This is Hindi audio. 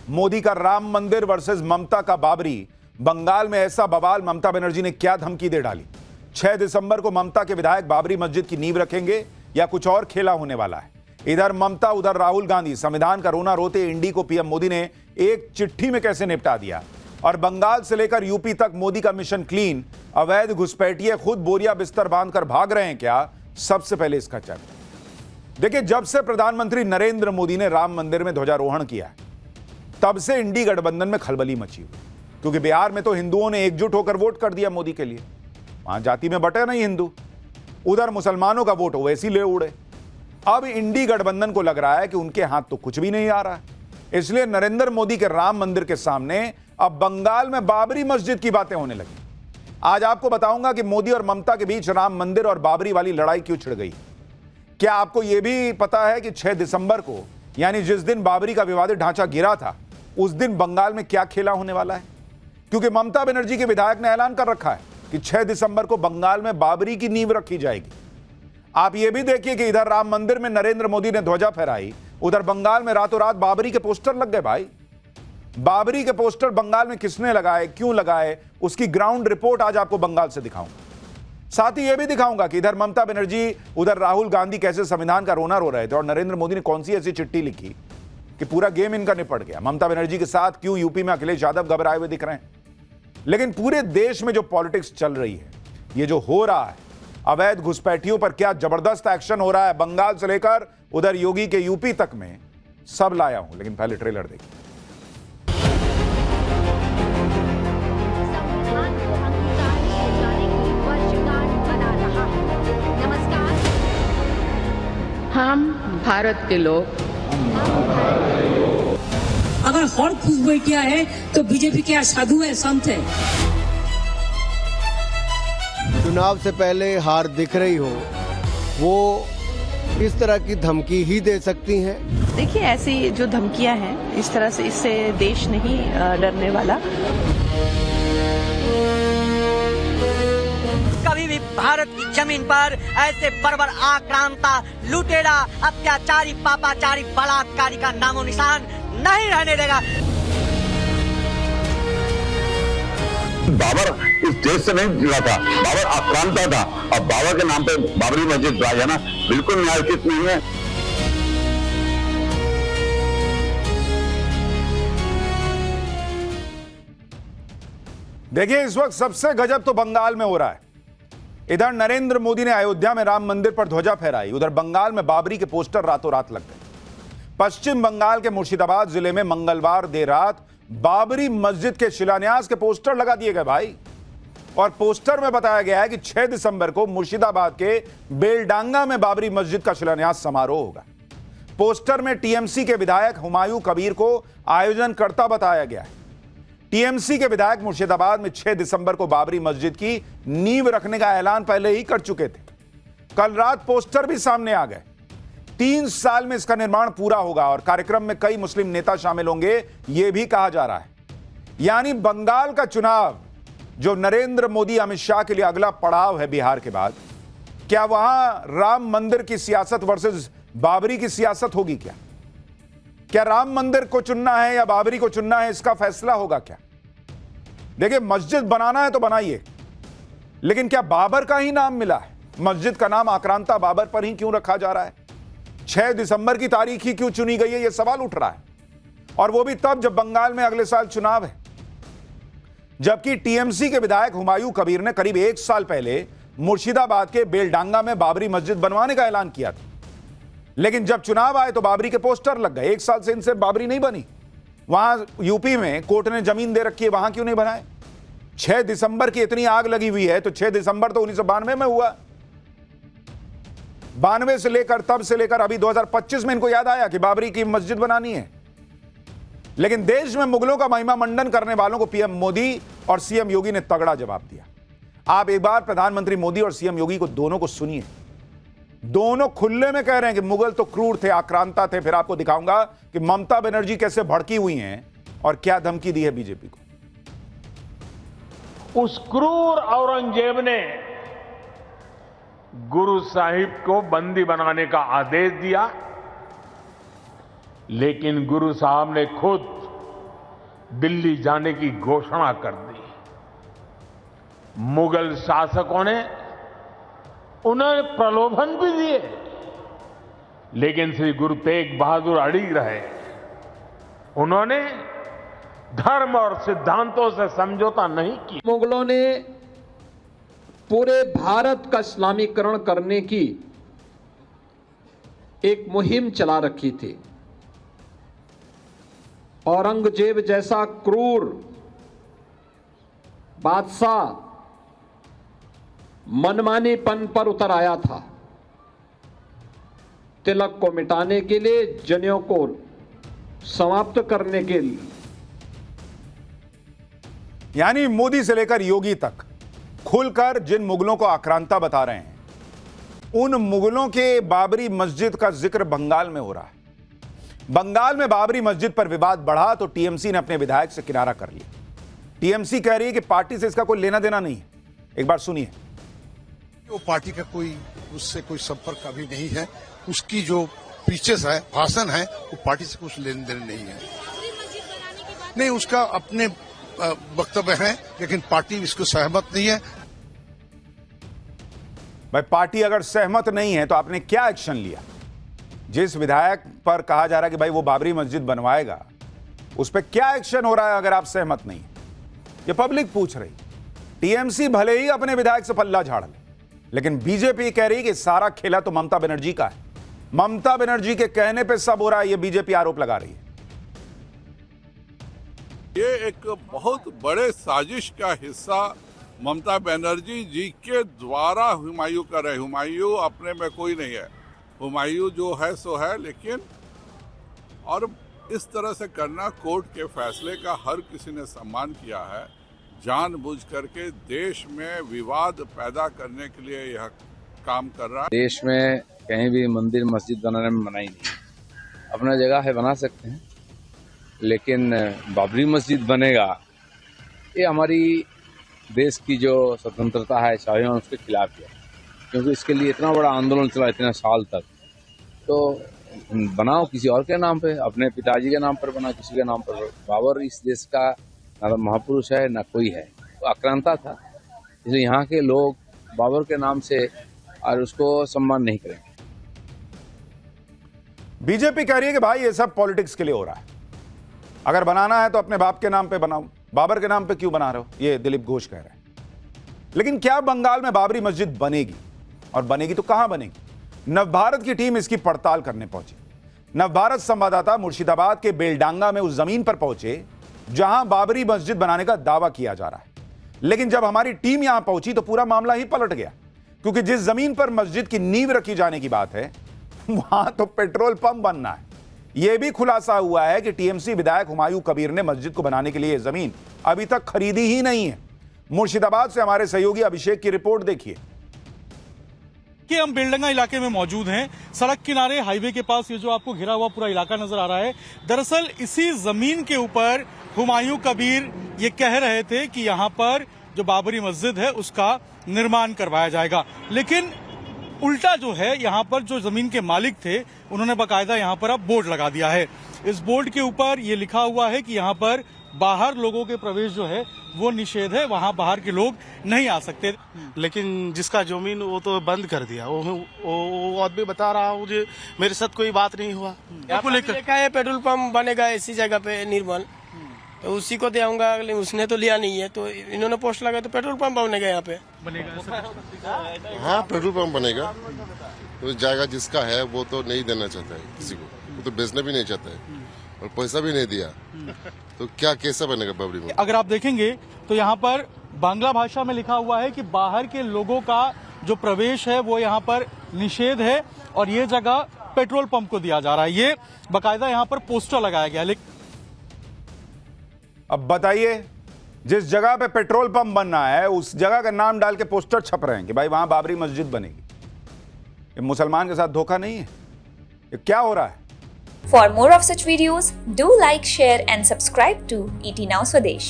मोदी का राम मंदिर वर्सेस ममता का बाबरी। बंगाल में ऐसा बवाल, ममता बनर्जी ने क्या धमकी दे डाली। 6 दिसंबर को ममता के विधायक बाबरी मस्जिद की नींव रखेंगे या कुछ और खेला होने वाला है। इधर ममता उधर राहुल गांधी। संविधान का रोना रोते इंडी को पीएम मोदी ने एक चिट्ठी में कैसे निपटा दिया। और बंगाल से लेकर यूपी तक मोदी का मिशन क्लीन। अवैध घुसपैठिए खुद बोरिया बिस्तर बांधकर भाग रहे हैं क्या, सबसे पहले इसका चर्चा। देखिए, जब से प्रधानमंत्री नरेंद्र मोदी ने राम मंदिर में ध्वजारोहण किया तब से इंडी गठबंधन में खलबली मची हुई, क्योंकि बिहार में तो हिंदुओं ने एकजुट होकर वोट कर दिया मोदी के लिए। वहां जाति में बटे नहीं हिंदू, उधर मुसलमानों का वोट वैसे ही ले उड़े। अब इंडी गठबंधन को लग रहा है कि उनके हाथ तो कुछ भी नहीं आ रहा है, इसलिए नरेंद्र मोदी के राम मंदिर के सामने अब बंगाल में बाबरी मस्जिद की बातें होने लगी। आज आपको बताऊंगा कि मोदी और ममता के बीच राम मंदिर और बाबरी वाली लड़ाई क्यों छिड़ गई। क्या आपको यह भी पता है कि 6 दिसंबर को, यानी जिस दिन बाबरी का विवादित ढांचा गिरा था, उस दिन बंगाल में क्या खेला होने वाला है। क्योंकि ममता बनर्जी के विधायक ने ऐलान कर रखा है कि 6 दिसंबर को बंगाल में बाबरी की नींव रखी जाएगी। आप यह भी देखिए कि इधर राम मंदिर में नरेंद्र मोदी ने ध्वजा फहराई, उधर बंगाल में रातों रात बाबरी के पोस्टर लग गए। भाई, बाबरी के पोस्टर बंगाल में किसने लगाए, क्यों लगाए, उसकी ग्राउंड रिपोर्ट आज आपको बंगाल से दिखाऊंगा। साथ ही यह भी दिखाऊंगा कि इधर ममता बनर्जी उधर राहुल गांधी कैसे संविधान का रोना रो रहे थे और नरेंद्र मोदी ने कौन सी ऐसी चिट्ठी लिखी कि पूरा गेम इनका निपट गया। ममता बनर्जी के साथ क्यों यूपी में अखिलेश यादव घबराए हुए दिख रहे हैं। लेकिन पूरे देश में जो पॉलिटिक्स चल रही है, ये जो हो रहा है, अवैध घुसपैठियों पर क्या जबरदस्त एक्शन हो रहा है, बंगाल से लेकर उधर योगी के यूपी तक में, सब लाया हूं। लेकिन पहले ट्रेलर देखिए। हम भारत के लोग। अगर हर खुशबू किया है तो बीजेपी क्या साधु है, संत है। चुनाव से पहले हार दिख रही हो, वो इस तरह की धमकी ही दे सकती हैं। देखिए, ऐसी जो धमकियां हैं, इस तरह से, इससे देश नहीं डरने वाला। कभी भी भारत की जमीन पर ऐसे बर्बर आक्रांता, लुटेरा, अत्याचारी, पापाचारी, बलात्कारी का नामो निशान नहीं रहने देगा। बाबर इस देश से नहीं जुड़ा था, बाबर आक्रांता था। और बाबर के नाम पे बाबरी मस्जिद ड्राई है ना, बिल्कुल न्यायोचित नहीं है। देखिए, इस वक्त सबसे गजब तो बंगाल में हो रहा है। इधर नरेंद्र मोदी ने अयोध्या में राम मंदिर पर ध्वजा फहराई, उधर बंगाल में बाबरी के पोस्टर रातों रात लग गए। पश्चिम बंगाल के मुर्शिदाबाद जिले में मंगलवार देर रात बाबरी मस्जिद के शिलान्यास के पोस्टर लगा दिए गए भाई। और पोस्टर में बताया गया है कि 6 दिसंबर को मुर्शिदाबाद के बेलडांगा में बाबरी मस्जिद का शिलान्यास समारोह होगा। पोस्टर में टीएमसी के विधायक हुमायूं कबीर को आयोजनकर्ता बताया गया है। टीएमसी के विधायक मुर्शिदाबाद में 6 दिसंबर को बाबरी मस्जिद की नींव रखने का ऐलान पहले ही कर चुके थे। कल रात पोस्टर भी सामने आ गए। 3 साल में इसका निर्माण पूरा होगा और कार्यक्रम में कई मुस्लिम नेता शामिल होंगे, यह भी कहा जा रहा है। यानी बंगाल का चुनाव जो नरेंद्र मोदी अमित शाह के लिए अगला पड़ाव है बिहार के बाद, क्या वहां राम मंदिर की सियासत वर्सेस बाबरी की सियासत होगी? क्या राम मंदिर को चुनना है या बाबरी को चुनना है, इसका फैसला होगा क्या? देखिए, मस्जिद बनाना है तो बनाइए, लेकिन क्या बाबर का ही नाम मिला है? मस्जिद का नाम आक्रांता बाबर पर ही क्यों रखा जा रहा है? 6 दिसंबर की तारीख ही क्यों चुनी गई है, यह सवाल उठ रहा है। और वो भी तब जब बंगाल में अगले साल चुनाव है। जबकि टीएमसी के विधायक हुमायूं कबीर ने करीब 1 साल पहले मुर्शिदाबाद के बेलडांगा में बाबरी मस्जिद बनवाने का ऐलान किया था, लेकिन जब चुनाव आए तो बाबरी के पोस्टर लग गए। 1 साल से इनसे बाबरी नहीं बनी। वहां यूपी में कोर्ट ने जमीन दे रखी है, वहां क्यों नहीं बनाए? 6 दिसंबर की इतनी आग लगी हुई है तो 6 दिसंबर तो 1992 में हुआ। 92 से लेकर, तब से लेकर अभी 2025 में इनको याद आया कि बाबरी की मस्जिद बनानी है। लेकिन देश में मुगलों का महिमा मंडन करने वालों को पीएम मोदी और सीएम योगी ने तगड़ा जवाब दिया। आप एक बार प्रधानमंत्री मोदी और सीएम योगी को दोनों को सुनिए। दोनों खुले में कह रहे हैं कि मुगल तो क्रूर थे, आक्रांता थे। फिर आपको दिखाऊंगा कि ममता बनर्जी कैसे भड़की हुई हैं और क्या धमकी दी है बीजेपी को। उस क्रूर औरंगजेब ने गुरु साहिब को बंदी बनाने का आदेश दिया, लेकिन गुरु साहब ने खुद दिल्ली जाने की घोषणा कर दी। मुगल शासकों ने उन्हें प्रलोभन भी दिए, लेकिन श्री गुरु तेग बहादुर अड़िग रहे। उन्होंने धर्म और सिद्धांतों से समझौता नहीं किया। मुगलों ने पूरे भारत का इस्लामीकरण करने की एक मुहिम चला रखी थी। औरंगजेब जैसा क्रूर बादशाह मनमानीपन पर उतर आया था। तिलक को मिटाने के लिए, जनेऊ को समाप्त करने के लिए। यानी मोदी से लेकर योगी तक खुलकर जिन मुगलों को आक्रांता बता रहे हैं, उन मुगलों के बाबरी मस्जिद का जिक्र बंगाल में हो रहा है। बंगाल में बाबरी मस्जिद पर विवाद बढ़ा तो टीएमसी ने अपने विधायक से किनारा कर लिया। टीएमसी कह रही है कि पार्टी से इसका कोई लेना देना नहीं है। एक बार सुनिए। वो पार्टी का कोई उससे कोई संपर्क अभी नहीं है। उसकी जो पीछे है भाषण है वो पार्टी से कुछ लेन देन नहीं है। नहीं, उसका अपने वक्तव्य है, लेकिन पार्टी इसको सहमत नहीं है। भाई पार्टी अगर सहमत नहीं है तो आपने क्या एक्शन लिया? जिस विधायक पर कहा जा रहा है कि भाई वो बाबरी मस्जिद बनवाएगा, उस पर क्या एक्शन हो रहा है अगर आप सहमत नहीं? ये पब्लिक पूछ रही। टीएमसी भले ही अपने विधायक से पल्ला झाड़ ले, लेकिन बीजेपी कह रही कि सारा खेला तो ममता बनर्जी का है। ममता बनर्जी के कहने पे सब हो रहा है, ये बीजेपी आरोप लगा रही है। ये एक बहुत बड़े साजिश का हिस्सा ममता बनर्जी जी के द्वारा हुमायूं कर रहे। हुमायूं अपने में कोई नहीं है, हुमायूं जो है सो है, लेकिन और इस तरह से करना, कोर्ट के फैसले का हर किसी ने सम्मान किया है। जानबूझ करके देश में विवाद पैदा करने के लिए यह काम कर रहा है। देश में कहीं भी मंदिर मस्जिद बनाने में मनाही नहीं। अपना जगह है, बना सकते हैं, लेकिन बाबरी मस्जिद बनेगा, ये हमारी देश की जो स्वतंत्रता है, चाहिए उसके खिलाफ है। क्योंकि इसके लिए इतना बड़ा आंदोलन चला इतने साल तक, तो बनाओ किसी और के नाम पे, अपने पिताजी के नाम पर बनाओ, किसी के नाम पर। बाबर इस देश का ना तो महापुरुष है ना कोई है, वो आक्रांता था। इसलिए यहाँ के लोग बाबर के नाम से और उसको सम्मान नहीं करेंगे। बीजेपी कह रही है कि भाई ये सब पॉलिटिक्स के लिए हो रहा है। अगर बनाना है तो अपने बाप के नाम पे बनाओ, बाबर के नाम पे क्यों बना रहे हो? ये दिलीप घोष कह रहे हैं। लेकिन क्या बंगाल में बाबरी मस्जिद बनेगी? और बनेगी तो कहां बनेगी? नवभारत की टीम इसकी पड़ताल करने पहुंची। नवभारत संवाददाता मुर्शिदाबाद के बेलडांगा में उस जमीन पर पहुंचे जहां बाबरी मस्जिद बनाने का दावा किया जा रहा है। लेकिन जब हमारी टीम यहां पहुंची तो पूरा मामला ही पलट गया, क्योंकि जिस जमीन पर मस्जिद की नींव रखी जाने की बात है, वहां तो पेट्रोल पंप बनना है। यह भी खुलासा हुआ है कि टीएमसी विधायक हुमायूं कबीर ने मस्जिद को बनाने के लिए जमीन अभी तक खरीदी ही नहीं है। मुर्शिदाबाद से हमारे सहयोगी अभिषेक की रिपोर्ट देखिए। कि हम बेलडंगा इलाके में मौजूद हैं। सड़क किनारे हाईवे के पास ये जो आपको घिरा हुआ पूरा इलाका नजर आ रहा है, दरअसल इसी जमीन के ऊपर हुमायूं कबीर ये कह रहे थे कि यहाँ पर जो बाबरी मस्जिद है उसका निर्माण करवाया जाएगा। लेकिन उल्टा जो है, यहाँ पर जो जमीन के मालिक थे उन्होंने बाकायदा यहाँ पर अब बोर्ड लगा दिया है। इस बोर्ड के ऊपर ये लिखा हुआ है कि यहाँ पर बाहर लोगों के प्रवेश जो है वो निषेध है, वहाँ बाहर के लोग नहीं आ सकते। लेकिन जिसका जमीन वो तो बंद कर दिया। वो आदमी बता रहा हूँ, मुझे मेरे साथ कोई बात नहीं हुआ। आपको लेकर पेट्रोल पंप बनेगा इसी जगह पे निर्मल, तो उसी को देऊंगा, लेकिन उसने तो लिया नहीं है, तो इन्होंने पोस्ट लगा तो पेट्रोल पंप बनेगा यहाँ पे। हाँ, पेट्रोल पंप बनेगा। तो जाएगा जिसका है वो तो नहीं देना चाहता है किसी को, वो तो बेचना भी नहीं चाहता है और पैसा भी नहीं दिया, तो क्या कैसा बनेगा बाबरी मस्जिद? अगर आप देखेंगे तो यहाँ पर बांग्ला भाषा में लिखा हुआ है कि बाहर के लोगों का जो प्रवेश है वो यहाँ पर निषेध है और ये जगह पेट्रोल पंप को दिया जा रहा है। ये बाकायदा यहाँ पर पोस्टर लगाया गया। लेकिन अब बताइए, जिस जगह पे पेट्रोल पंप बनना है उस जगह का नाम डाल के पोस्टर छप रहे हैं कि भाई वहां बाबरी मस्जिद बनेगी। ये मुसलमान के साथ धोखा नहीं है? ये क्या हो रहा है? For more of such videos, do like, share and subscribe to ET Now Swadesh.